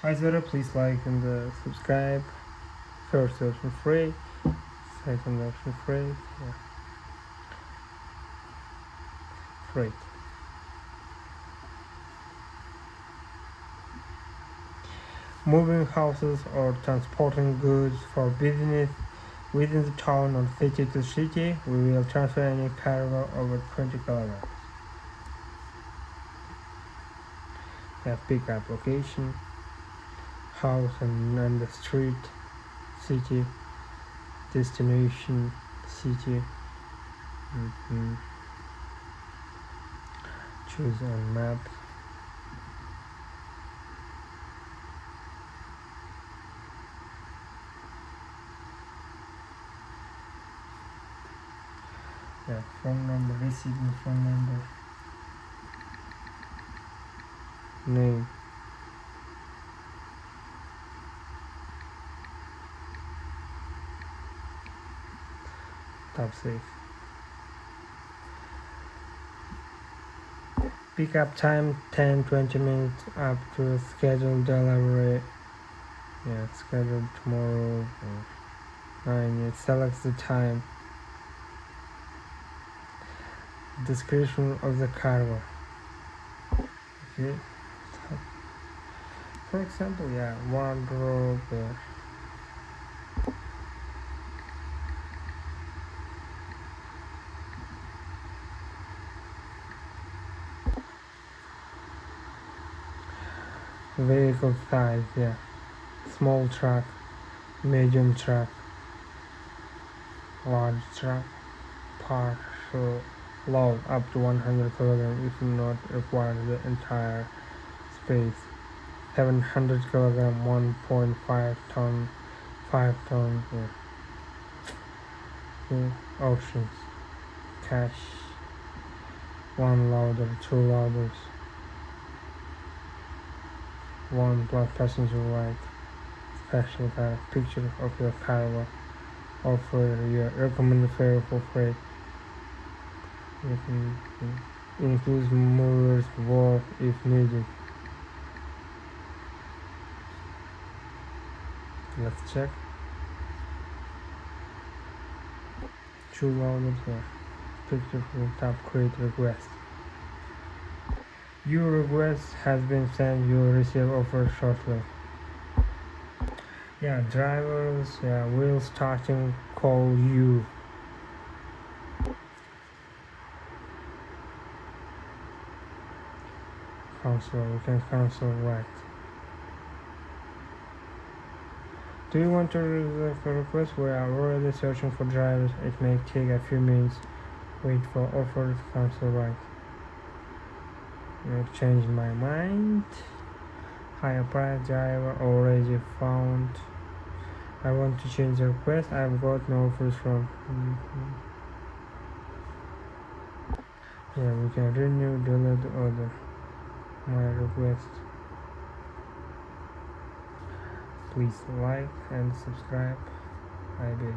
Hi Zara, please like and subscribe. First option free, second option free, yeah, free. Moving houses or transporting goods for business within the town or city to city, we will transfer any cargo over 20 kilograms. Pickup location, house and the street, city, destination, city. Choose on map. Phone number, receiving phone number, name, top safe. Pickup time 10-20 minutes up to scheduled delivery. Scheduled tomorrow. 9. It selects the time. Description of the cargo. Okay. For example, wardrobe. Vehicle size, small truck, medium truck, large truck, partial load up to 100 kilograms if not required the entire space. 700 kilogram, 1.5 ton, 5 ton. Options: cash, 1 loader, 2 loaders, 1 plus passenger ride, special car, picture of your cargo, offer your recommended fare for freight. Includes movers work if needed. Let's check. 2 loaders here. Picture from top, create request. Your request has been sent. You will receive offer shortly. Drivers will starting call you. Cancel. We can cancel right. Do you want to reserve a request? We are already searching for drivers. It may take a few minutes. Wait for offer. Cancel right. I've changed my mind. Higher price driver already found. I want to change the request. I've got no offers from. We can renew, delete the order. My request. Please like and subscribe. I beg.